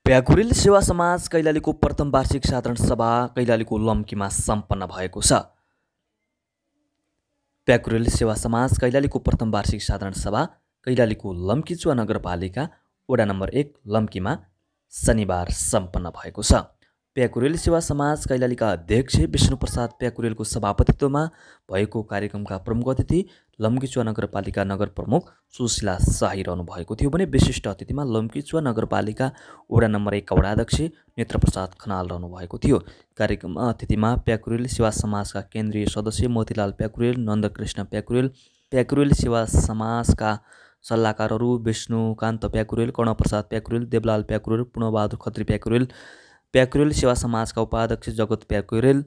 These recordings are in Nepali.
प्याकुरेल सेवा समाज कैलालीको प्रथम वार्षिक साधारण सभा कैलालीको लम्कीमा सम्पन्न भएको छ। प्याकुरेल सेवा समाज कैलालीको प्रथम वार्षिक साधारण सभा कैलालीको लम्कीचुवा नगरपालिका वडा नम्बर 1 लम्कीमा शनिबार सम्पन्न भएको छ। प्याकुरेल सेवा समाज कैलालीका अध्यक्ष विष्णुप्रसाद प्याकुरेलको सभापतित्वमा भएको कार्यक्रमका प्रमुख अतिथि लम्कीचुवा नगरपालिका नगर प्रमुख सुशीला शाही रहनु भएको थियो भने विशिष्ट अतिथिमा लम्कीचुवा नगरपालिका वडा नम्बर 1 का वडाध्यक्ष नेत्रप्रसाद खनाल रहनु भएको थियो। कार्यक्रममा अतिथिमा प्याकुरेल सेवा समाजका केन्द्रीय सदस्य मोतीलाल प्याकुरेल, नन्दकृष्ण प्याकुरेल, प्याकुरेल सेवा समाजका सल्लाहकारहरू विष्णुकान्त प्याकुरेल, कर्णप्रसाद प्याकुरेल, देवलाल प्याकुरेल, पूर्णबहादुर खत्री प्याकुरेल, प्याकुरेल सेवा समाजका उपाध्यक्ष जगत प्याकुरेल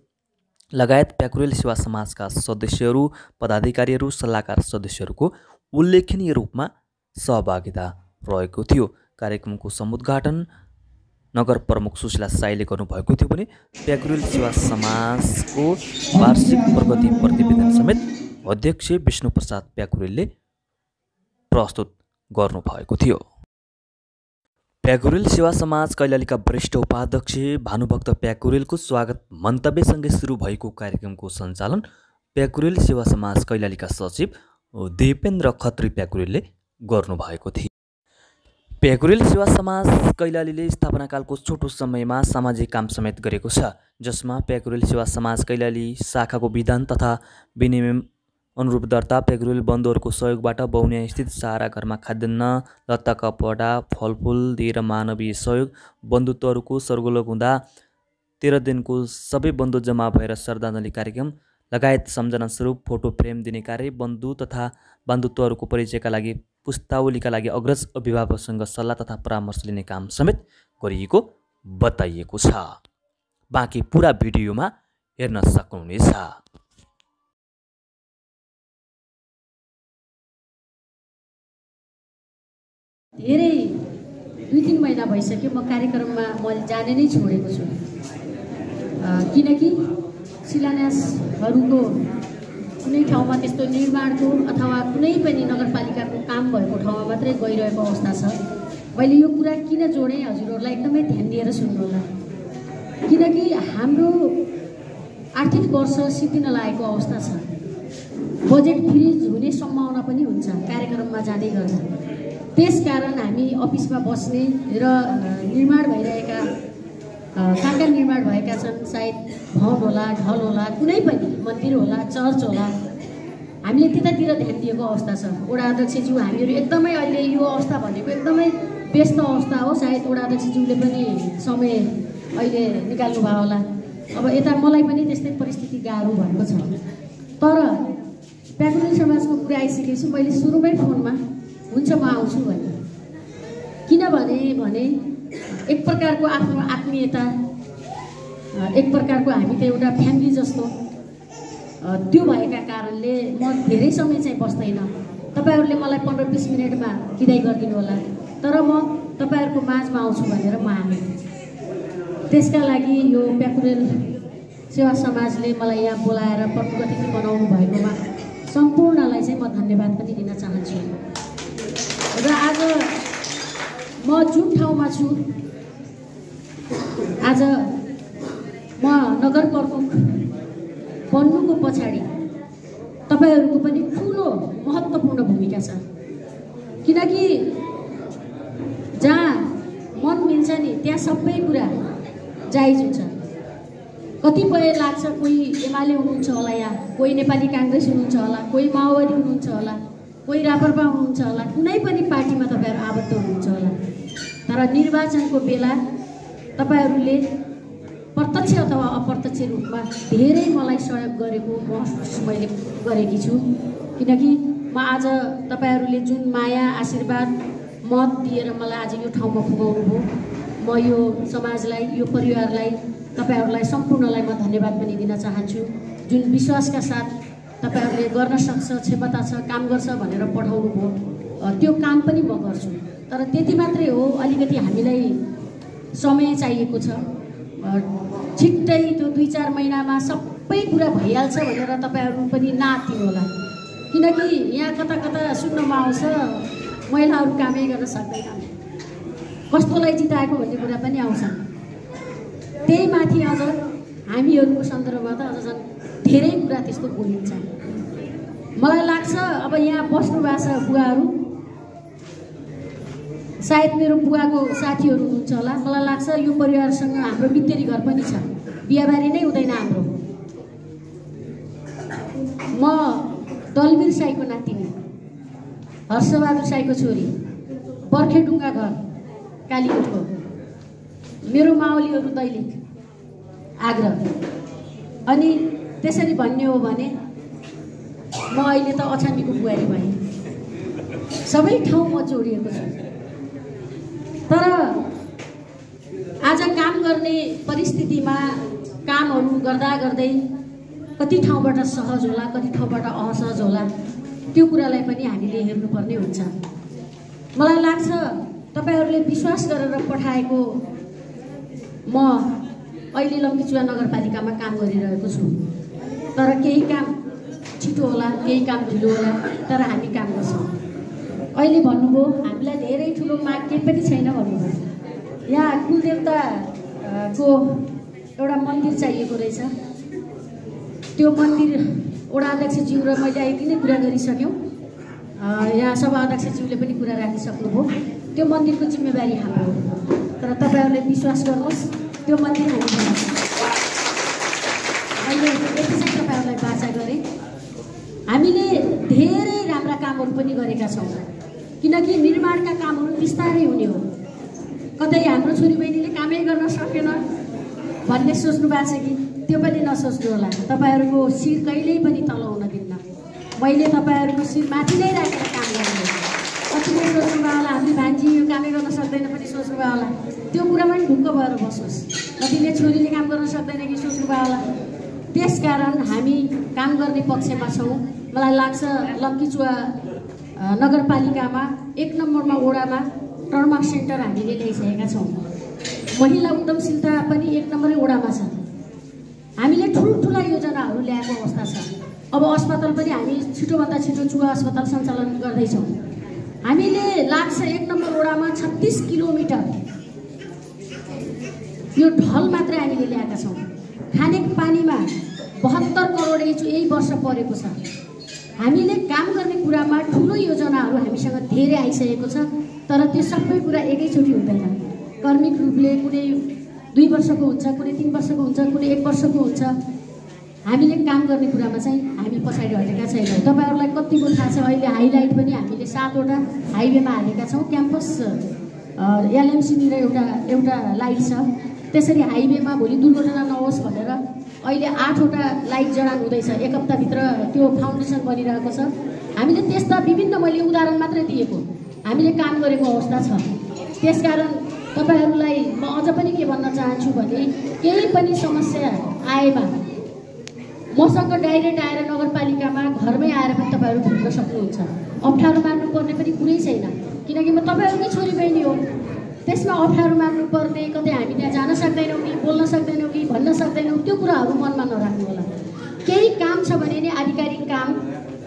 लगायत प्याकुरेल सेवा समाजका सदस्यहरू, पदाधिकारीहरू, सल्लाहकार सदस्यहरूको उल्लेखनीय रूपमा सहभागिता रहेको थियो। कार्यक्रमको समुद्घाटन नगर प्रमुख सुशीला शाहीले गर्नुभएको थियो भने प्याकुरेल सेवा समाजको वार्षिक प्रगति प्रतिवेदन समेत अध्यक्ष विष्णुप्रसाद प्याकुरेलले प्रस्तुत गर्नुभएको थियो। प्याकुरेल सेवा समाज कैलालीका वरिष्ठ उपाध्यक्ष भानुभक्त प्याकुरेलको स्वागत मन्तव्यसँगै सुरु भएको कार्यक्रमको सञ्चालन प्याकुरेल सेवा समाज कैलालीका सचिव दिपेन्द्र खत्री प्याकुरेलले गर्नुभएको थियो। प्याकुरेल सेवा समाज कैलालीले स्थापनाकालको छोटो समयमा सामाजिक काम समेत गरेको छ, जसमा प्याकुरेल सेवा समाज कैलाली शाखाको विधान तथा विनियम अनुरूप दर्ता, प्याकुरेल बन्धुहरूको सहयोगबाट बौनिया स्थित सहारा घरमा खाद्यान्न, लत्ता कपडा, फलफुल दिएर मानवीय सहयोग, बन्धुत्वहरूको सर्गोलोक हुँदा 13 दिनको सबै बन्धु जम्मा भएर श्रद्धाञ्जली कार्यक्रम लगायत सम्झना स्वरूप फोटो फ्रेम दिने कार्य, बन्धु तथा बन्धुत्वहरूको परिचयका लागि पुस्तावलीका लागि अग्रज अभिभावकसँग सल्लाह तथा परामर्श लिने काम समेत गरिएको बताइएको छ। बाँकी पुरा भिडियोमा हेर्न सक्नुहुनेछ। धेरै 2-3 महिना भइसक्यो म कार्यक्रममा मैले जाने नै छोडेको छु, किनकि शिलान्यासहरूको कुनै ठाउँमा त्यस्तो निर्माणको अथवा कुनै पनि नगरपालिकाको काम भएको ठाउँमा मात्रै गइरहेको अवस्था छ। मैले यो कुरा किन जोडेँ हजुरहरूलाई एकदमै ध्यान दिएर सुन्नुहोला, किनकि हाम्रो आर्थिक वर्ष सिद्धिन लागेको अवस्था छ। बजेट फ्रिज हुने सम्भावना पनि हुन्छ कार्यक्रममा जाँदै गर्दा। त्यसकारण हामी अफिसमा बस्ने र निर्माण भइरहेका कहाँ निर्माण भएका छन्, सायद भवन होला, ढल होला, कुनै पनि मन्दिर होला, चर्च होला, हामीले त्यतातिर ध्यान दिएको अवस्था छ। वडा अध्यक्षज्यू हामीहरू एकदमै अहिले यो अवस्था भनेको एकदमै व्यस्त अवस्था हो। सायद वडा अध्यक्षज्यूले पनि समय अहिले निकाल्नु भयो होला। अब यता मलाई पनि त्यस्तै परिस्थिति गाह्रो भएको छ। तर प्याकुरेल समाजको कुरा आइसकेपछि मैले सुरुमै फोनमा हुन्छ म आउँछु भने, किनभने एक प्रकारको आफ्नो आत्मीयता, एक प्रकारको हामी त एउटा फ्यामिली जस्तो त्यो भएका कारणले म धेरै समय चाहिँ बस्दैन। तपाईँहरूले मलाई 15-20 मिनटमा विदाई गरिदिनु होला, तर म तपाईँहरूको माझमा आउँछु भनेर म आएँ। त्यसका लागि यो प्याकुरेल सेवा समाजले मलाई यहाँ बोलाएर प्रमुख अतिथि बनाउनु भएकोमा सम्पूर्णलाई चाहिँ म धन्यवाद पनि दिन चाहन्छु। र आज म जुन ठाउँमा छु, आज म नगर प्रमुख बन्नुको पछाडि तपाईँहरूको पनि ठुलो महत्त्वपूर्ण भूमिका छ, किनकि जहाँ मन मिल्छ नि त्यहाँ सबै कुरा जायज हुन्छ। कतिपय लाग्छ कोही एमाले हुनुहुन्छ होला, यहाँ कोही नेपाली काङ्ग्रेस हुनुहुन्छ होला, कोही माओवादी हुनुहुन्छ होला, कोही राप्रपा हुनुहुन्छ होला, कुनै पनि पार्टीमा तपाईँहरू आबद्ध हुनुहुन्छ होला, तर निर्वाचनको बेला तपाईँहरूले प्रत्यक्ष अथवा अप्रत्यक्ष रूपमा धेरै मलाई सहयोग गरेको महसुस मैले गरेकी छु। किनकि म आज तपाईँहरूले जुन माया, आशीर्वाद, मत दिएर मलाई आज यो ठाउँमा पुगाउनु भयो, म यो समाजलाई, यो परिवारलाई, तपाईँहरूलाई सम्पूर्णलाई म धन्यवाद पनि दिन चाहन्छु। जुन विश्वासका साथ तपाईँहरूले गर्न सक्छ, क्षमता छ, काम गर्छ भनेर पठाउनु भयो, त्यो काम पनि म गर्छु। तर त्यति मात्रै हो, अलिकति हामीलाई समय चाहिएको छ। छिट्टै त्यो 2-4 महिनामा सबै कुरा भइहाल्छ भनेर तपाईँहरू पनि नआत्तिनु होला, किनकि यहाँ कता कता सुन्नमा आउँछ महिलाहरू कामै गर्न सक्दैनन्। कस्तोलाई जिताएको भन्ने कुरा पनि आउँछ। त्यही माथि अझ हामीहरूको सन्दर्भमा त अझ झन् धेरै कुरा त्यस्तो बोलिन्छ। मलाई लाग्छ अब यहाँ बस्नु भएको छ बुवाहरू, सायद मेरो बुवाको साथीहरू हुनुहुन्छ होला। मलाई लाग्छ यो परिवारसँग हाम्रो मितेरी घर पनि छ, बिहाबारी नै हुँदैन हाम्रो। म दलवीर साईको नातिनी, हर्षबहादुर साईको छोरी, बर्खेडुङ्गा घर कालीकोटको। मेरो माओलीहरू दैलेख आग्रह। अनि त्यसरी भन्ने हो भने म अहिले त अछामीको बुहारी भएँ, सबै ठाउँ म जोडिएको छु। तर आज काम गर्ने परिस्थितिमा कामहरू गर्दा गर्दै कति ठाउँबाट सहज होला, कति ठाउँबाट असहज होला, त्यो कुरालाई पनि हामीले हेर्नुपर्ने हुन्छ। मलाई लाग्छ तपाईहरूले विश्वास गरेर पठाएको म अहिले लम्कीचुवा नगरपालिकामा काम गरिरहेको छु। तर केही काम छिटो होला, केही काम ढिलो होला, तर हामी काम गर्छौँ। अहिले भन्नुभयो हामीलाई धेरै ठुलो माग केही पनि छैन भन्नुभयो। यहाँ कुलदेवताको एउटा मन्दिर चाहिएको रहेछ। त्यो मन्दिर वडा अध्यक्षज्यू र मैले अहिले नै कुरा गरिसक्यौँ। यहाँ सभा अध्यक्षज्यूले पनि कुरा राखिसक्नुभयो। त्यो मन्दिरको जिम्मेवारी हाम्रो हो। तर तपाईँहरूले विश्वास गर्नुहोस्, त्यो मन्दिर हामी बनाउँछौँ। मैले यति चाहिँ तपाईँहरूलाई बाचा गरेँ। हामीले धेरै राम्रा कामहरू पनि गरेका छौँ, किनकि निर्माणका कामहरू बिस्तारै हुने हो। कतै हाम्रो छोरीबहिनीले कामै गर्न सकेन भन्ने सोच्नु भएको छ कि त्यो पनि नसोच्नु होला। तपाईँहरूको शिर कहिल्यै पनि तल हुन दिन्न। मैले तपाईँहरूको शिर माथि नै राखेर काम गर्छु। कतिले सोच्नुभयो होला हामी भान्जी यो कामै गर्न सक्दैन पनि सोच्नुभयो होला। त्यो कुरामा पनि ढुक्क भएर बस्नुहोस्। कतिले छोरीले काम गर्न सक्दैन कि सोच्नुभयो होला। त्यसकारण हामी काम गर्ने पक्षमा छौँ। मलाई लाग्छ लम्कीचुवा नगरपालिकामा 1 नम्बरमा वडामा ट्रमा सेन्टर हामीले ल्याइसकेका छौँ। महिला उद्यमशीलता पनि 1 नम्बरै वडामा छ। हामीले ठुल्ठुला योजनाहरू ल्याएको अवस्था छ। अब अस्पताल पनि हामी छिटोभन्दा छिटो चुवा अस्पताल सञ्चालन गर्दैछौँ। हामीले लाग्छ 1 नम्बर वडामा 36 किलोमिटर यो ढल मात्रै हामीले ल्याएका छौँ। खाने पानीमा 72 करोड यही वर्ष परेको छ। हामीले काम गर्ने कुरामा ठुलो योजनाहरू हामीसँग धेरै आइसकेको छ। तर त्यो सबै कुरा एकैचोटि हुँदैन। कर्मिक रूपले कुनै 2 वर्षको हुन्छ, कुनै 3 वर्षको हुन्छ, कुनै 1 वर्षको हुन्छ। हामीले काम गर्ने कुरामा चाहिँ हामी पछाडि हटेका छैनौँ। तपाईँहरूलाई कतिको थाहा छ, अहिले हाइलाइट पनि हामीले 7वटा हाइवेमा हालेका छौँ। क्याम्पस एलएमसीनिर एउटा लाइट छ। त्यसरी हाइवेमा भोलि दुर्घटना नहोस् भनेर अहिले 8वटा लाइट जडान हुँदैछ। 1 हप्ताभित्र त्यो फाउन्डेसन बनिरहेको छ। हामीले त्यस्ता विभिन्न, मैले उदाहरण मात्रै दिएको, हामीले काम गरेको अवस्था छ। त्यसकारण तपाईँहरूलाई म अझ पनि के भन्न चाहन्छु भने केही पनि समस्या आएमा मसँग डाइरेक्ट आएर नगरपालिकामा घरमै आएर पनि तपाईँहरू भेट्न सक्नुहुन्छ। अप्ठ्यारो मान्नुपर्ने पनि कुरै छैन, किनकि म तपाईँहरूकै छोरीबहिनी हो। त्यसमा अप्ठ्यारो मान्नुपर्ने, कतै हामी त्यहाँ जान सक्दैनौँ कि, बोल्न सक्दैनौँ कि, भन्न सक्दैनौँ, त्यो कुराहरू मनमा नराख्नु होला। केही काम छ भने नि आधिकारिक काम,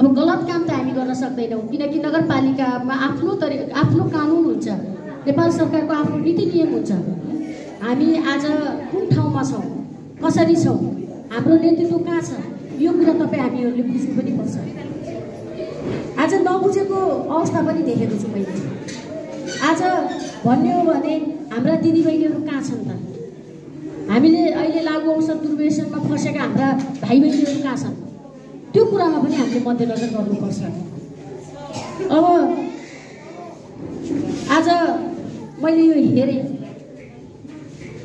अब गलत काम त हामी गर्न सक्दैनौँ, किनकि नगरपालिकामा आफ्नो कानुन हुन्छ, नेपाल सरकारको आफ्नो नीति नियम हुन्छ। हामी आज कुन ठाउँमा छौँ, कसरी छौँ, हाम्रो नेतृत्व कहाँ छ, यो कुरा तपाईँ हामीहरूले बुझ्नु पनि पर्छ। आज नबुझेको अवस्था पनि देखेको छु मैले। आज भन्ने हो भने हाम्रा दिदीबहिनीहरू कहाँ छन् त? हामीले अहिले लागु औषध दुर्व्यसनमा फँसेका हाम्रा भाइ बहिनीहरू कहाँ छन्? त्यो कुरामा पनि हामीले मध्यनजर गर्नुपर्छ। अब आज मैले यो हेरेँ,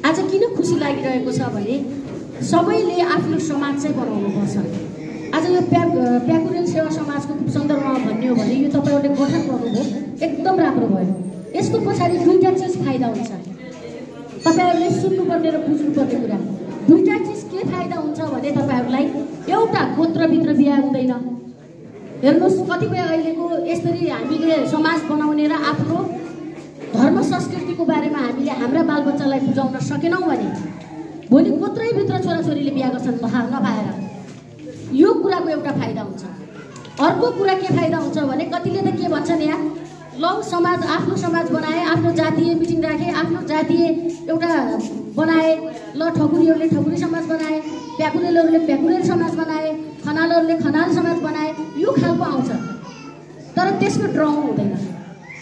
आज किन खुसी लागिरहेको छ भने सबैले आफ्नो समाज चाहिँ बनाउनुपर्छ। आज यो प्याकुरेल सेवा समाजको सन्दर्भमा भन्ने हो भने यो तपाईँहरूले गठन गर्नुभयो, एकदम राम्रो भयो। यसको पछाडि 2टा चिज फाइदा हुन्छ। तपाईँहरूले सुन्नुपर्ने र बुझ्नुपर्ने कुरा, 2टा चिज के फाइदा हुन्छ भने तपाईँहरूलाई एउटा गोत्रभित्र बिहा हुँदैन। हेर्नुहोस्, कतिपय अहिलेको यसरी हामीले समाज बनाउने र आफ्नो धर्म संस्कृतिको बारेमा हामीले हाम्रा बालबच्चालाई बुझाउन सकेनौँ भने भोलि गोत्रैभित्र छोराछोरीले बिहा गर्छन् नपाएर। यो कुराको एउटा फाइदा हुन्छ। अर्को कुरा के फाइदा हुन्छ भने कतिले त के भन्छन्, यहाँ लौ समाज आफ्नो समाज बनाए, आफ्नो जातीय मिटिङ राखे, आफ्नो जातीय एउटा बनाए। ल ठकुरीहरूले ठकुरी समाज बनाए, प्याकुरेलहरूले प्याकुरेल समाज बनाए, खनालहरूले खनाल समाज बनाए। यो खालको आउँछ, तर त्यसको ड्राउँ हुँदैन।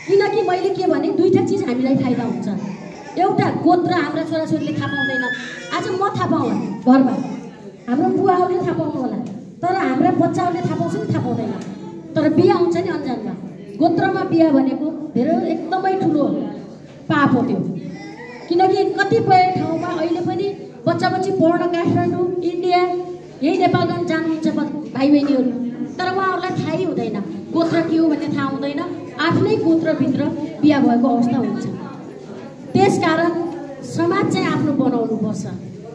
किनकि मैले के भने दुईवटा चिज हामीलाई फाइदा हुन्छ। एउटा गोत्र हाम्रा छोराछोरीले थाहा पाउँदैन। आज म थाहा पाउँला घरमा, हाम्रो बुवाहरूले थाहा पाउनु होला, तर हाम्रा बच्चाहरूले थाहा पाउँछ नि थाहा पाउँदैन। तर बिहा हुन्छ नि अन्जानमा। गोत्रमा बिहा भनेको धेरै एकदमै ठुलो पाप हो त्यो। किनकि कतिपय ठाउँमा अहिले पनि बच्चा बच्ची पढ्न काठमाडौँ, इन्डिया, यही नेपालगञ्ज जानुहुन्छ भाइ बहिनीहरू, तर उहाँहरूलाई थाहै हुँदैन गोत्र के हो भन्ने थाहा हुँदैन। आफ्नै गोत्रभित्र बिहा भएको अवस्था हुन्छ। त्यसकारण समाज चाहिँ आफ्नो बनाउनुपर्छ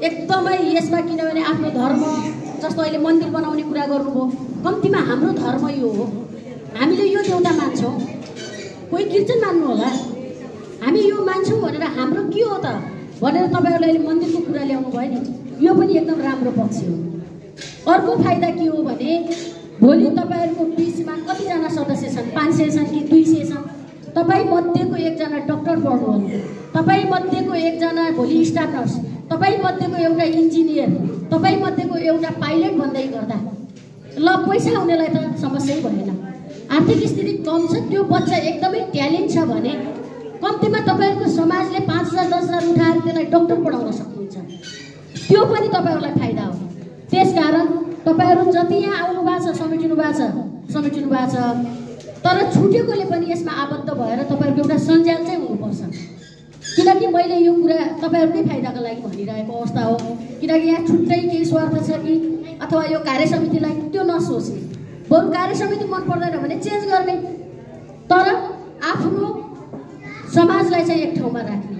एकदमै यसमा। किनभने आफ्नो धर्म, जस्तो अहिले मन्दिर बनाउने कुरा गर्नुभयो, कम्तीमा हाम्रो धर्म यो हो। हामीले यो देउता मान्छौँ, कोही कीर्तन मान्नु होला, हामी यो मान्छौँ भनेर हाम्रो के हो त भनेर तपाईँहरूले अहिले मन्दिरको कुरा ल्याउनु भयो नि, यो पनि एकदम राम्रो पक्ष हो। अर्को फाइदा के हो भने भोलि तपाईँहरूको बिचमा कतिजना सदस्य छन्, 500 छन् कि 200 छन्, तपाईँ मध्येको एकजना डक्टर पढ्नुहुन्छ, तपाईँ मध्येको एकजना भोलि स्टाफ नर्स, तपाईँ मध्येको एउटा इन्जिनियर, तपाईँ मध्येको एउटा पाइलट भन्दै गर्दा ल पैसा हुनेलाई त समस्यै भएन। आर्थिक स्थिति कम छ, त्यो बच्चा एकदमै ट्यालेन्ट छ भने कम्तीमा तपाईँहरूको समाजले 5,000 10,000 उठाएर त्यसलाई डक्टर पढाउन सक्नुहुन्छ। त्यो पनि तपाईँहरूलाई फाइदा हो। त्यसकारण तपाईँहरू जति यहाँ आउनु भएको छ, समेटिनु भएको छ, तर छुटेकोले पनि यसमा आबद्ध भएर तपाईँहरूको एउटा सञ्जाल चाहिँ हुनुपर्छ। किनकि मैले यो कुरा तपाईँहरूकै फाइदाको लागि भनिरहेको अवस्था हो। किनकि यहाँ छुट्टै केही स्वार्थ छ कि अथवा यो कार्य समितिलाई त्यो नसोच्ने, बरु कार्य समिति मन पर्दैन भने चेन्ज गर्ने, तर आफ्नो समाजलाई चाहिँ एक ठाउँमा राख्ने।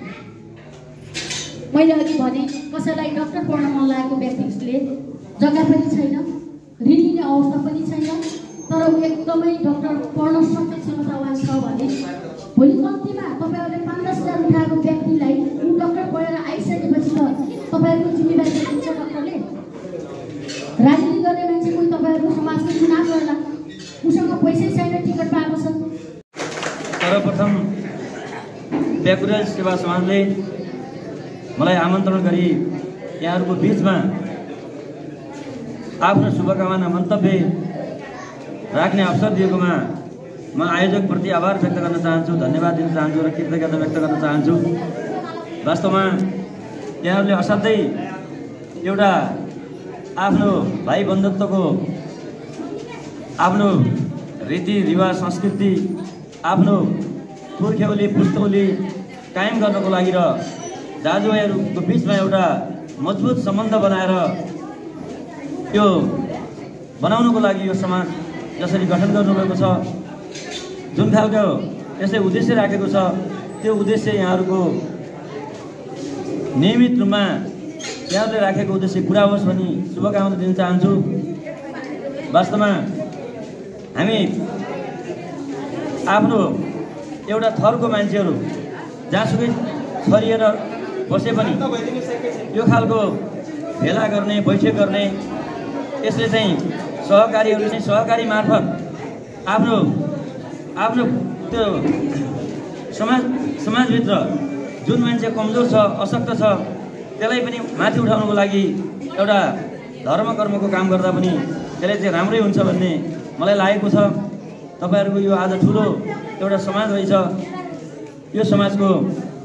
मैले अघि भने कसैलाई डक्टर पढ्न मन लागेको व्यक्तिले जग्गा पनि छैन, ऋण लिने अवस्था पनि छैन, तर ऊ एकदमै डक्टर पढ्न सक्ने क्षमतावान छ भने भोलि कम्तीमा तपाईँहरूले 5-10,000 उठाएको व्यक्तिलाई ऊ डक्टर पढेर आइसकेपछि त तपाईँहरूको जिम्मेवारी लिन्छ डक्टरले। राजनीति गर्ने मान्छे कोही तपाईँहरूको समाजको चुनाव गर्ला, उसँग पैसै छैन, टिकट पाएको छ। सर्वप्रथम प्याकुरेल सेवा समाजले मलाई आमन्त्रण गरी यहाँहरूको बिचमा आफ्नो शुभकामना मन्तव्य राख्ने अवसर दिएकोमा म आयोजकप्रति आभार व्यक्त गर्न चाहन्छु, धन्यवाद दिन चाहन्छु र कृतज्ञता व्यक्त गर्न चाहन्छु। वास्तवमा यहाँहरूले असाध्यै एउटा आफ्नो भाइ बन्धुत्वको, आफ्नो रीतिरिवाज संस्कृति, आफ्नो पुर्ख्यौली पुस्तौली कायम गर्नको लागि र दाजुभाइहरूको बिचमा एउटा मजबुत सम्बन्ध बनाएर यो बनाउनको लागि यो समाज जसरी गठन गर्नुभएको छ, जुन खालको यसले उद्देश्य राखेको छ, त्यो उद्देश्य यहाँहरूको नियमित रूपमा यहाँहरूले राखेको उद्देश्य पुरा होस् भनी शुभकामना दिन चाहन्छु। वास्तवमा हामी आफ्नो एउटा थरको मान्छेहरू जहाँसुकै छरिएर बसे पनि यो खालको भेला गर्ने, बैठक गर्ने, यसले चाहिँ सहकारीहरूले चाहिँ सहकारी मार्फत आफ्नो त्यो समाजभित्र जुन मान्छे कमजोर छ, अशक्त छ, त्यसलाई पनि माथि उठाउनको लागि एउटा धर्म कर्मको काम गर्दा पनि त्यसले चाहिँ राम्रै हुन्छ भन्ने मलाई लागेको छ। तपाईँहरूको यो आज ठुलो एउटा समाज रहेछ। यो समाजको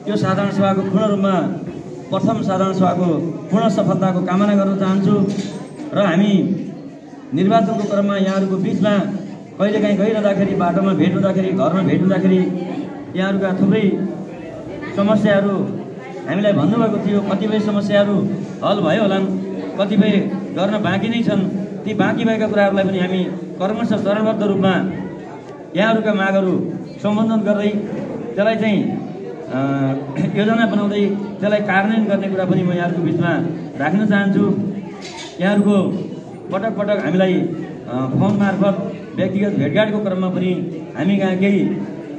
यो साधारण सभाको पूर्ण रूपमा प्रथम साधारण सभाको पूर्ण सफलताको कामना गर्न चाहन्छु र हामी निर्वाचनको क्रममा यहाँहरूको बिचमा कहिलेकाहीँ गइरहँदाखेरि, बाटोमा भेट हुँदाखेरि, घरमा भेट हुँदाखेरि यहाँहरूका थुप्रै समस्याहरू हामीलाई भन्नुभएको थियो। कतिपय समस्याहरू हल भयो होलान्, कतिपय गर्न बाँकी नै छन्। ती बाँकी भएका कुराहरूलाई पनि हामी कर्मश चरणबद्ध रूपमा यहाँहरूका मागहरू सम्बोधन गर्दै त्यसलाई चाहिँ योजना बनाउँदै त्यसलाई कार्यान्वयन गर्ने कुरा पनि म यहाँहरूको बिचमा राख्न चाहन्छु। यहाँहरूको पटक पटक हामीलाई फोन मार्फत व्यक्तिगत भेटघाटको क्रममा पनि हामी कहाँ केही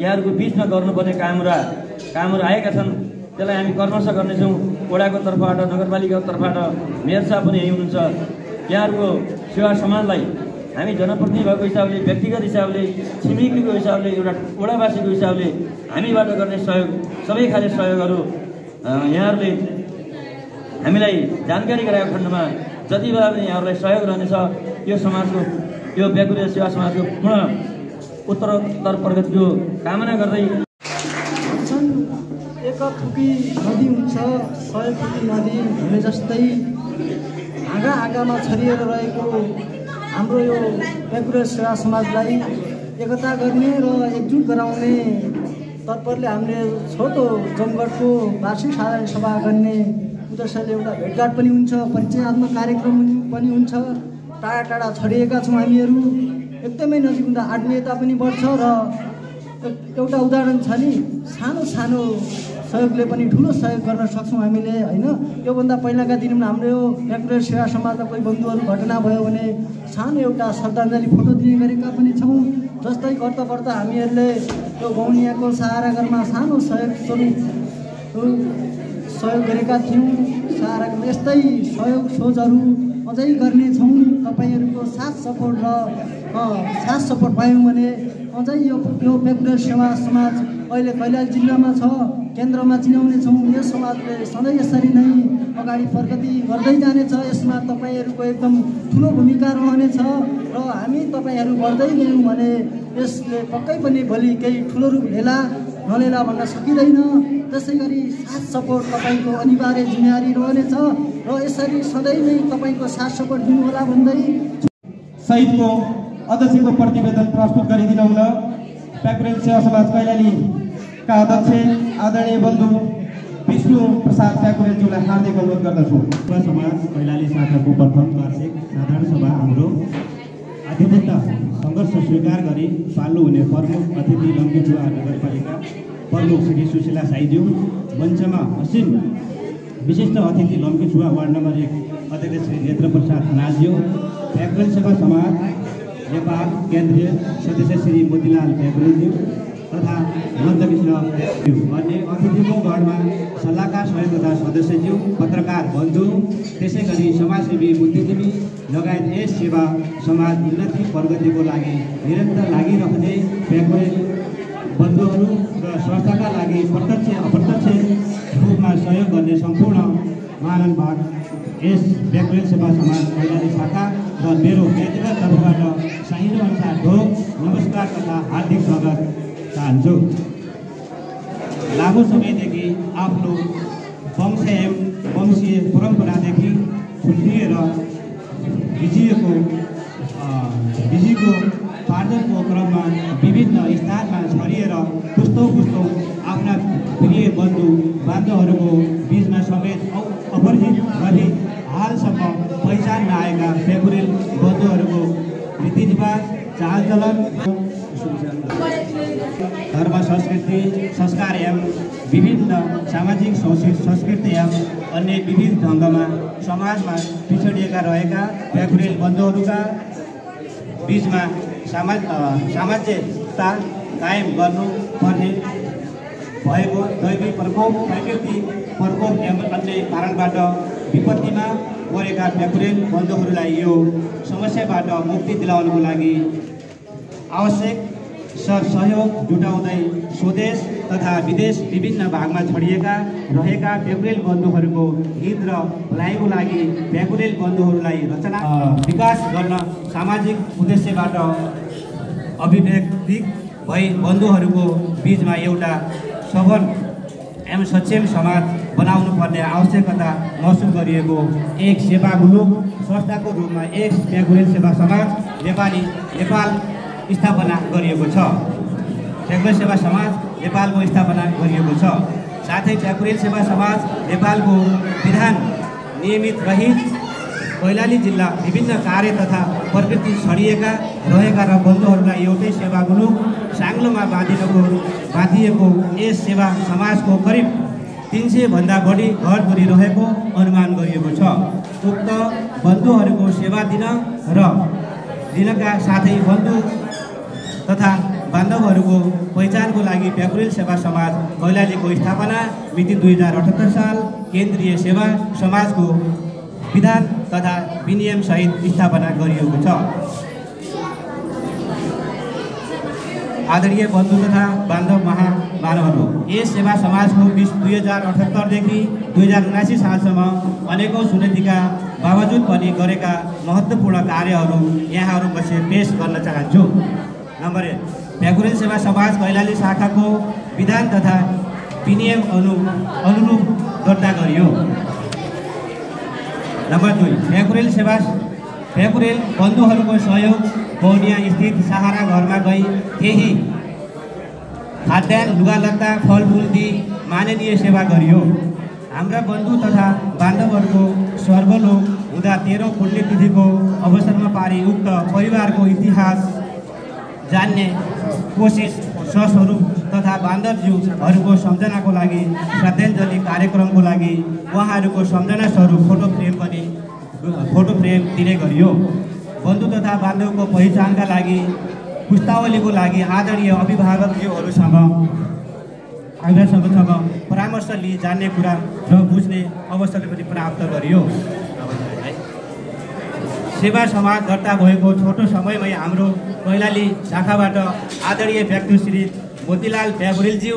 यहाँहरूको बिचमा गर्नुपर्ने कामहरू आएका छन्, त्यसलाई हामी कर्मश गर्नेछौँ। वडाको तर्फबाट, नगरपालिकाको तर्फबाट मेयर साहब पनि यही हुनुहुन्छ। यहाँहरूको सेवा समाजलाई हामी जनप्रतिनिधि भएको हिसाबले, व्यक्तिगत हिसाबले, छिमेकीको हिसाबले, एउटा वडावासीको हिसाबले हामीबाट गर्ने सहयोग, सबै खाले सहयोगहरू यहाँहरूले हामीलाई जानकारी गराएको खण्डमा जति बेला पनि यहाँहरूलाई सहयोग रहनेछ। यो समाजको, यो प्याकुरेल सेवा समाजको पूर्ण उत्तरोत्तर प्रगतिको कामना गर्दै एक थुकी नदी हुन्छ, 100 थुकी नदी हुने जस्तै हाँगामा छरिएर रहेको हाम्रो यो प्याकुरेल सेवा समाजलाई एकता गर्ने र एकजुट गराउने तत्परले हामीले छोटो जमघटको वार्षिक साधारण सभा गर्ने उद्देश्यले एउटा भेटघाट पनि हुन्छ, परिचयात्मक कार्यक्रम पनि हुन्छ। टाढा टाढा छरिएका छौँ हामीहरू, एकदमै नजिक हुँदा आत्मीयता पनि बढ्छ र एउटा उदाहरण छ नि, सानो सानो सहयोगले पनि ठुलो सहयोग गर्न सक्छौँ हामीले होइन। योभन्दा पहिलाका दिनमा हाम्रो यो प्याकुरेल सेवा समाजमा कोही बन्धुहरू घटना भयो भने सानो एउटा श्रद्धाञ्जली फोटो दिने गरेका पनि छौँ। जस्तै गर्दा गर्दा हामीहरूले यो गौनियाको सहारा घरमा सानो सहयोग गरेका थियौँ। सहारा यस्तै सहयोग सोचहरू अझै गर्नेछौँ। तपाईँहरूको साथ सपोर्ट पायौँ भने अझै यो प्याकुरेल सेवा समाज अहिले कैलाली जिल्लामा छ, केन्द्रमा चिनाउनेछौँ। यो समाजले सधैँ यसरी नै अगाडि प्रगति गर्दै जानेछ। यसमा तपाईँहरूको एकदम ठुलो भूमिका रहनेछ र हामी तपाईँहरू बढ्दै गयौँ भने यसले पक्कै पनि भोलि केही ठुलो रूप नलेला भन्न सकिँदैन। त्यसै गरी साथ सपोर्ट तपाईँको अनिवार्य जिम्मेवारी रहनेछ र यसरी सधैँ नै तपाईँको साथ सपोर्ट दिनुहोला भन्दै सहितको अध्यक्षको प्रतिवेदन प्रस्तुत गरिदिनु हुन प्याकुरेल सेवा समाज कैलालीका अध्यक्ष आदरणीय बन्धु विष्णु प्रसाद प्याकुरेलज्यूलाई हार्दिक अनुरोध गर्दछु। समाज कैलाली शाखाको प्रथम वार्षिक साधारण सभा हाम्रो आतिथ्यता सङ्घर्ष स्वीकार गरी पाल्नु हुने प्रमुख अतिथि लम्कीचुवा नगरपालिका प्रमुख श्री सुशीला साईज्यू, मञ्चमा असीम विशिष्ट अतिथि लम्कीचुवा वार्ड नम्बर 1 अध्यक्ष श्री नेत्र प्रसाद नाज्यू, प्याकुरेल सेवा समाज नेपाल केन्द्रीय सदस्य श्री मोतीलाल प्याकुरेलज्यू तथा नन्दकृष्ण अन्य अतिथिको गणमा सल्लाहकार स्वयं तथा सदस्यज्यू, पत्रकार बन्धु, त्यसै गरी समाजसेवी बुद्धिजीवी लगायत यस सेवा समाज उन्नति प्रगतिको लागि निरन्तर लागिरहने प्याकुरेल बन्धुहरू र संस्थाका लागि प्रत्यक्ष अप्रत्यक्ष रूपमा सहयोग गर्ने सम्पूर्ण महानुभाव यस प्याकुरेल सेवा समाज कैलाली शाखा र मेरो व्यक्तिगत तर्फबाट चाहिने अनुसार ढोक नमस्कार तथा हार्दिक स्वागत चाहन्छु। लामो समयदेखि आफ्नो वंशीय परम्परादेखि छुट्टिएर बिजीको पार्जनको क्रममा विभिन्न स्थानमा छरिएर पुस्तौँ आफ्ना प्रिय बन्धु बान्धवहरूको बिचमा समेत अपरिचित गरी हालसम्म पहिचान नआएका प्याकुरेल बन्धुहरूको रीतिरिवाज, चालचलन, धर्म, संस्कृति, संस्कार एवं विभिन्न सामाजिक संस्कृति एवं अन्य विविध ढङ्गमा समाजमा पिछडिएका रहेका प्याकुरेल बन्धुहरूका बिचमा सामञ्जस्यता कायम गर्नुपर्ने भएको दैवी प्रकोप, प्रकृति प्रकोप एवं अन्य कारणबाट विपत्तिमा परेका प्याकुरेल बन्धुहरूलाई यो समस्याबाट मुक्ति दिलाउनको लागि आवश्यक सहयोग जुटाउँदै स्वदेश तथा विदेश विभिन्न भागमा छडिएका रहेका प्याकुरेल बन्धुहरूको हित र भलाइको लागि प्याकुरेल बन्धुहरूलाई रचना विकास गर्न सामाजिक उद्देश्यबाट अभिव्यक्ति भई बन्धुहरूको बिचमा एउटा सबल एवं सक्षम समाज बनाउनु पर्ने आवश्यकता महसुस गरिएको एक सेवामूलक संस्थाको रूपमा एक प्याकुरेल सेवा समाज नेपाल स्थापना गरिएको छ। प्याकुरेल सेवा समाज नेपालको स्थापना गरिएको छ। साथै प्याकुरेल सेवा समाज नेपालको विधान नियमित रहित कैलाली जिल्ला विभिन्न कार्य तथा प्रकृति छडिएका रहेका र बन्धुहरूलाई एउटै सेवामूलक साङ्लोमा बाँधिएको यस सेवा समाजको करिब 300 भन्दा बढी घरधुरी रहेको अनुमान गरिएको छ। उक्त बन्धुहरूको सेवा दिनका साथै बन्धु तथा बान्धवहरूको पहिचानको लागि प्याकुरेल सेवा समाज कैलालीको स्थापना मिति 2078 साल केन्द्रीय सेवा समाजको विधान तथा विनियम सहित स्थापना गरिएको छ। आदरणीय बन्धु तथा बान्धव महामानवहरू, यस सेवा समाजको 2078 देखि 2079 सालसम्म अनेकौँ चुनौतीका बावजुद पनि गरेका महत्त्वपूर्ण कार्यहरू यहाँहरूपछि पेश गर्न चाहन्छु। नम्बर 1, प्याकुरेल सेवा समाज कैलाली शाखाको विधान तथा विनियम अनुरूप दर्ता गरियो। नम्बर 2, प्याकुरेल बन्धुहरूको सहयोग बौनिया स्थित सहारा घरमा गई केही खाद्यान्न, लुगालत्ता, फलफुल दिई माननीय सेवा गरियो। हाम्रा बन्धु तथा बान्धवहरूको स्वर्गलोक हुँदा 13औं पुण्यतिथिको अवसरमा पारी उक्त परिवारको इतिहास जान्ने कोसिस स्वस्वरूप तथा बान्धवज्यूहरूको सम्झनाको लागि श्रद्धाञ्जली कार्यक्रमको लागि उहाँहरूको सम्झना स्वरूप फोटो फ्रेम दिने गरियो। बन्धु तथा बान्धवको पहिचानका लागि पुस्तावलीको लागि आदरणीय अभिभावकज्यूहरूसँग परामर्श लिई जान्ने कुरा र बुझ्ने अवसर पनि प्राप्त गरियो। सेवा समाज दर्ता भएको छोटो समयमै हाम्रो कैलाली शाखाबाट आदरणीय व्यक्ति श्री मोतीलाल प्याकुरेलज्यू,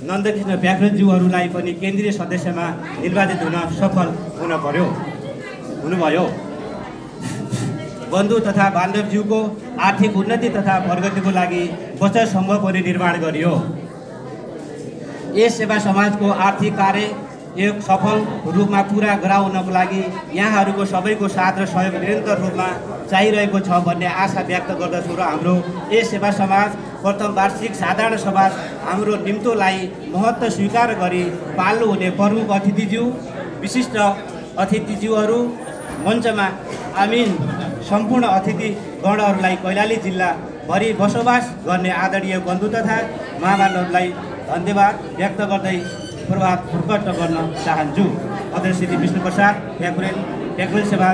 नन्दकृष्ण प्याकुरेलज्यूहरूलाई पनि केन्द्रीय सदस्यमा निर्वाचित हुन सफल हुनुभयो। बन्धु तथा बान्धवज्यूको आर्थिक उन्नति तथा प्रगतिको लागि बचत समूह पनि निर्माण गरियो। यस सेवा समाजको आर्थिक कार्य एक सफल रूपमा पुरा गराउनको लागि यहाँहरूको सबैको साथ र सहयोग निरन्तर रूपमा चाहिरहेको छ भन्ने आशा व्यक्त गर्दछु र हाम्रो यस सेवा समाज प्रथम वार्षिक साधारण सभा हाम्रो निम्तोलाई महत्त्व स्वीकार गरी पाल्नु हुने प्रमुख अतिथिज्यू, विशिष्ट अतिथिज्यूहरू, मञ्चमा आमिन सम्पूर्ण अतिथिगणहरूलाई कैलाली जिल्लाभरि बसोबास गर्ने आदरणीय बन्धु तथा महामानवहरूलाई धन्यवाद व्यक्त गर्दै प्रभाव प्रकट गर्न चाहन्छु। अध्यक्ष श्री विष्णु प्रसाद, प्याकुरेल सेवा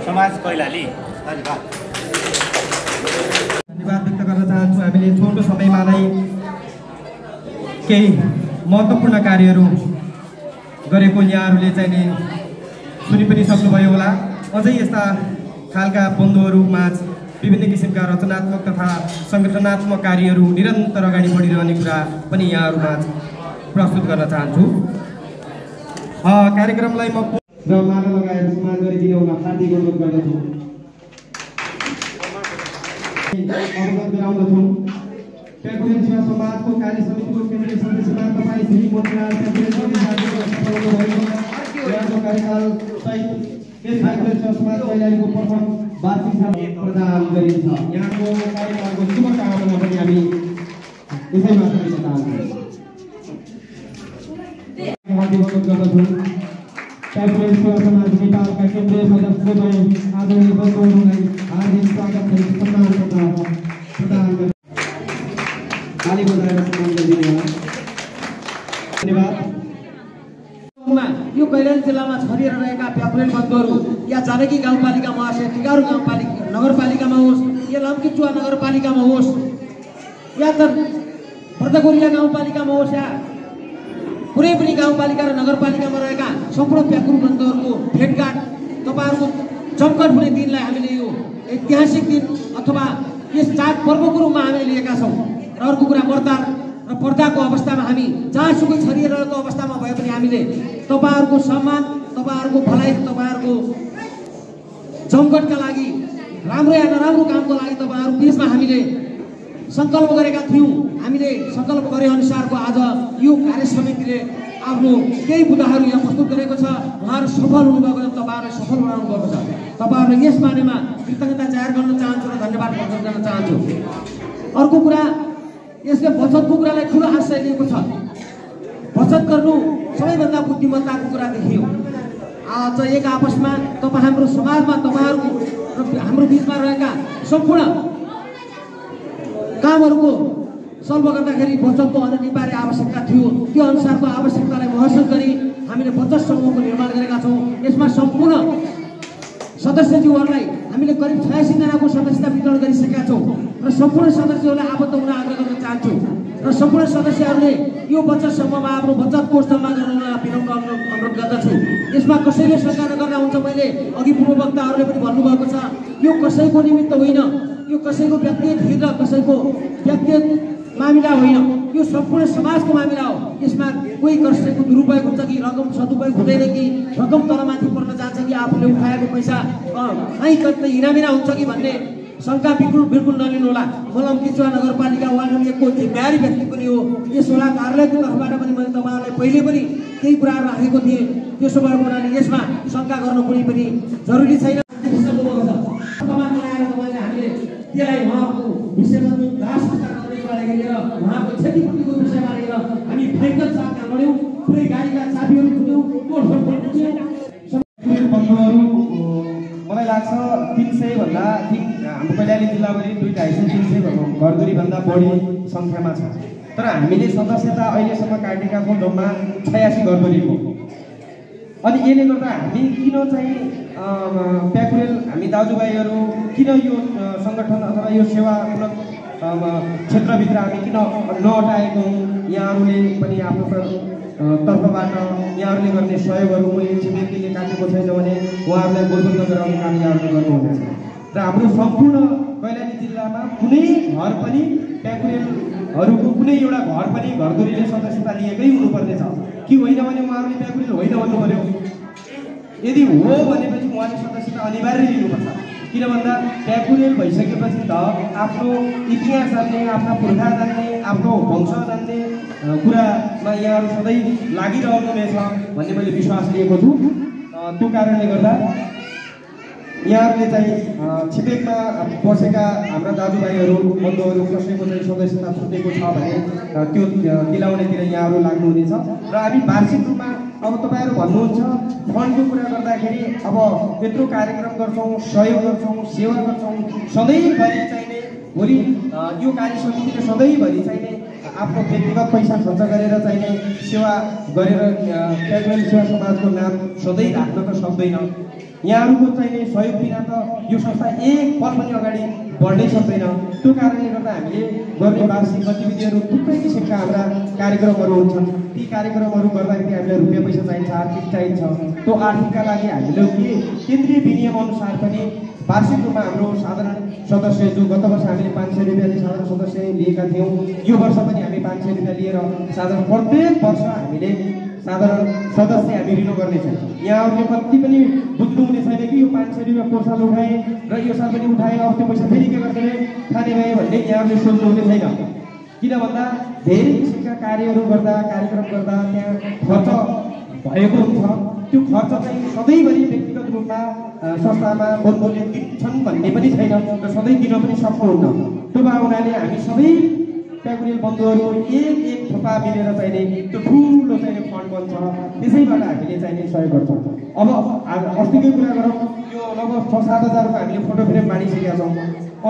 समाज कैलाली। धन्यवाद व्यक्त गर्न चाहन्छु। हामीले छोटो समयमा नै केही महत्त्वपूर्ण कार्यहरू गरेको यहाँहरूले चाहिँ नि सुनि पनि सक्नुभयो होला। अझै यस्ता खालका बन्धुहरूमाझ विभिन्न किसिमका रचनात्मक तथा सङ्गठनात्मक कार्यहरू निरन्तर अगाडि बढिरहने कुरा पनि यहाँहरूमाझ प्रस्तुत गर्न चाहन्छु। कार्यक्रमलाई म र माला लगाएर सम्मान गरिदिनु हुन हार्दिक अनुरोध गर्दछु। अवगत गराउँदछु, प्याकुरेल सेवा समाजको कार्य समितिको केन्द्रीय सदस्यमा तपाईँ श्री मोतीलाल प्याकुरेलको कार्यकाल सहित यस प्याकुरेल सेवा समाज कैलालीको प्रथम वार्षिक प्रदान गरिन्छ। यहाँको कार्यकालको शुभकामना पनि हामी यसैमा दिन चाहन्छौँ। हार्दिक अनुरोध गर्दछु, प्याकुरेल सेवा समाज नेपालका केन्द्रीय सदस्य आदरणीय बन्धुहरूलाई हार्दिक स्वागत गरी सम्मान प्रदान गर्न ताली बजाएर सम्मान गरिदिनु होला। धन्यवाद। यो कैलाली जिल्लामा छरिएर रहेका प्याकुरेल बन्धुहरू या जानकी गाउँपालिका महाशय, टिकारू नगरपालिकामा होस् या लम्कीचुवा नगरपालिकामा होस् या त पर्दाकोरिया गाउँपालिकामा होस् या कुनै पनि गाउँपालिका र नगरपालिकामा रहेका सम्पूर्ण प्याकुरेल बन्धुहरूको भेटघाट, तपाईँहरूको जमघट हुने दिनलाई हामीले यो ऐतिहासिक दिन अथवा यस चाडपर्वको रूपमा हामीले लिएका छौँ। र अर्को कुरा मर्दार र पर्दाको अवस्थामा हामी जहाँसुकै छरिरहेको अवस्थामा भए पनि हामीले तपाईँहरूको सम्मान, तपाईँहरूको भलाइ, तपाईँहरूको जमघटका लागि, राम्रो या नराम्रो कामको लागि तपाईँहरू बिचमा हामीले सङ्कल्प गरेका थियौँ। हामीले सङ्कल्प गरे अनुसारको आज यो कार्य समितिले आफ्नो केही बुदाहरू यहाँ प्रस्तुत गरेको छ। उहाँहरू सफल हुनुभएको छ, तपाईँहरूलाई सफल बनाउनु भएको छ। तपाईँहरूलाई यस बारेमा कृतज्ञता जाहेर गर्न चाहन्छु र धन्यवाद प्रकट गर्न चाहन्छु। अर्को कुरा, यसले बचतको कुरालाई ठुलो आश्रय दिएको छ। बचत गर्नु सबैभन्दा बुद्धिमत्ताको कुरा देखियो। आज एक आपसमा हाम्रो समाजमा तपाईँहरूको र हाम्रो बिचमा रहेका सम्पूर्ण कामहरूको सल्भ गर्दाखेरि बचतको अनिवार्य आवश्यकता थियो। त्यो अनुसारको आवश्यकतालाई महसुस गरी हामीले बचत समूहको निर्माण गरेका छौँ। यसमा सम्पूर्ण सदस्यज्यूहरूलाई हामीले करिब 86 जनाको सदस्यता वितरण गरिसकेका छौँ र सम्पूर्ण सदस्यहरूलाई आबद्ध हुन आग्रह गर्न चाहन्छु र सम्पूर्ण सदस्यहरूले यो बचत समूहमा आफ्नो बचत कोष जम्मा गर्न विनम्र अनुरोध गर्दछु। यसमा कसैले शङ्का नगर्दा हुन्छ। मैले अघि पूर्ववक्ताहरूले पनि भन्नुभएको छ, यो कसैको निमित्त होइन, यो कसैको व्यक्तिगत हित र कसैको व्यक्तिगत मामिला होइन, यो सम्पूर्ण समाजको मामिला हो। यसमा कोही कसैको दुरुपयोग हुन्छ कि रकम सदुपयोग हुँदैन कि रकम तलमाथि पर्न जान्छ कि आफूले उठाएको पैसा कहीँ कतै हिनामिना हुन्छ कि भन्ने शङ्का बिल्कुल नलिनु होला। म लम्कीचुवा नगरपालिका वार्ड नम्बर 1 को जिम्मेवारी व्यक्ति पनि हो। यस वडा कार्यालयको तर्फबाट पनि मैले तपाईँहरूलाई पहिले पनि केही कुराहरू राखेको थिएँ। त्यसो भएको हुनाले यसमा शङ्का गर्न कुनै पनि जरुरी छैन। त्यसलाई उहाँको विषयमा राज संस्कार गर्नेको लागि लिएर उहाँको क्षतिपूर्तिको विषयमा लिएर हामी भयङ्कर चालका लड्यौँ। पुरै गाडीका चाबीहरू फुट्यौँ, तोडफोड प्याकुरेल बन्धुहरू मलाई लाग्छ 300 भन्दा ठीक हाम्रो कैलाली जिल्लाभरि 250-300 घरधुरीभन्दा बढी सङ्ख्यामा छ। तर हामीले सदस्यता अहिलेसम्म काटेका छौँ जम्मा 86 घरधुरीको। अनि यसले गर्दा हामी किन चाहिँ प्याकुरेल हामी दाजुभाइहरू किन यो सङ्गठन अथवा यो सेवामूलक क्षेत्रभित्र हामी किन नहटाएको यहाँहरूले पनि आफ्नो तर्फबाट यहाँहरूले गर्ने सहयोगहरू मैले छिमेकीले काटेको छैन भने उहाँहरूलाई बोलबोल गराउने काम यहाँहरूले गर्नुहुनेछ। र हाम्रो सम्पूर्ण कैलाली जिल्लामा कुनै घर पनि प्याकुरेलहरूको कुनै एउटा घर पनि घरधुरीले सदस्यता लिएकै हुनुपर्नेछ कि होइन भने उहाँहरूले प्याकुरेल होइन भन्नु पर्यो। यदि हो भनेपछि उहाँले सदस्यता अनिवार्य लिनुपर्छ। किन भन्दा प्याकुरेल भइसकेपछि त आफ्नो इतिहास जान्ने, आफ्ना पुर्खा जान्ने, आफ्नो वंश जान्ने कुरामा यहाँहरू सधैँ लागिरहनुहुनेछ भन्ने मैले विश्वास लिएको छु। त्यो कारणले गर्दा यहाँहरूले चाहिँ छिमेकमा बसेका हाम्रा दाजुभाइहरू बन्धुहरू कसैको चाहिँ सदस्यता छुटेको छ भने त्यो दिलाउनेतिर यहाँहरू लाग्नुहुनेछ। र हामी वार्षिक रूपमा अब तपाईँहरू भन्नुहुन्छ फन्डको कुरा गर्दाखेरि अब यत्रो कार्यक्रम गर्छौँ, सहयोग गर्छौँ, सेवा गर्छौँ, सधैँभरि चाहिने भोलि यो कार्य समितिले सधैँभरि चाहिने आफ्नो व्यक्तिगत पैसा खर्च गरेर चाहिने सेवा गरेर प्याकुरेल सेवा समाजको नाम सधैँ राख्न त सक्दैन। यहाँहरूको चाहिने सहयोग बिना त यो संस्था एक पल पनि अगाडि बढ्नै सक्दैन। त्यो कारणले गर्दा हामीले गर्ने वार्षिक गतिविधिहरू थुप्रै किसिमका हाम्रा कार्यक्रमहरू हुन्छन्। ती कार्यक्रमहरू गर्दाखेरि हामीलाई रुपियाँ पैसा चाहिन्छ, आर्थिक चाहिन्छ। त्यो आर्थिकका लागि हामीले के केन्द्रीय विनियम अनुसार पनि वार्षिक रूपमा हाम्रो साधारण सदस्य जो गत वर्ष हामीले 500 रुपियाँ साधारण सदस्य लिएका थियौँ, यो वर्ष पनि हामी 500 रुपियाँ लिएर साधारण प्रत्येक वर्ष हामीले साधारण सदस्य हामी रिन्यू गर्नेछौँ। यहाँहरूले कति पनि बुझ्नुहुने छैन कि यो 500 रुपियाँ पोहोर साल उठाएँ र यो साल पनि उठाएँ, अब त्यो पैसा फेरि के गर्दैन खाने भए भन्ने यहाँहरूले सोच्नुहुने छैन। किन भन्दा धेरै किसिमका कार्यहरू गर्दा, कार्यक्रम गर्दा त्यहाँ खर्च भएको हुन्छ। त्यो खर्च चाहिँ सधैँभरि व्यक्तिगत रूपमा संस्थामा बन्धुले दिन्छन् भन्ने पनि छैन र सधैँ दिन पनि सक्नुहुन्न। त्यो भावनाले हामी सबै प्याकुरेल बन्धुहरू एक थोपा मिलेर चाहिने त्यो ठुलो चाहिने फन्ड बन्छ। त्यसैबाट हामीले चाहिने सहयोग गर्छौँ। अब अस्तिकै कुरा गरौँ, यो लगभग 6-7 हजारको हामीले फोटो फ्रेम बाँडिसकेका छौँ।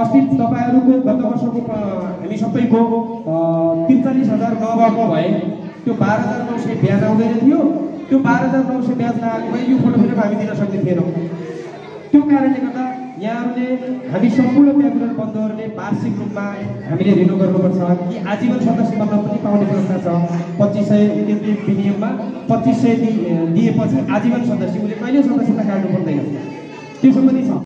अस्ति तपाईँहरूको गत वर्षको हामी सबैको 43,000 नभएको भए त्यो 12,900 ब्याज आउँदैन थियो। त्यो 12,900 ब्याज नआएको भए यो फोटो फ्रेम हामी दिन सक्ने थिएनौँ। त्यो कारणले गर्दा यहाँहरूले हामी सम्पूर्ण प्याकुरेल बन्धुहरूले वार्षिक रूपमा हामीले रिन्यू गर्नुपर्छ कि आजीवन सदस्य बन्न पनि पाउने व्यवस्था छ। 2500 केन्द्रीय विनियममा 2500 दिएपछि आजीवन सदस्य उसले कहिले सदस्यता काट्नु पर्दैन, त्यसो पनि छ।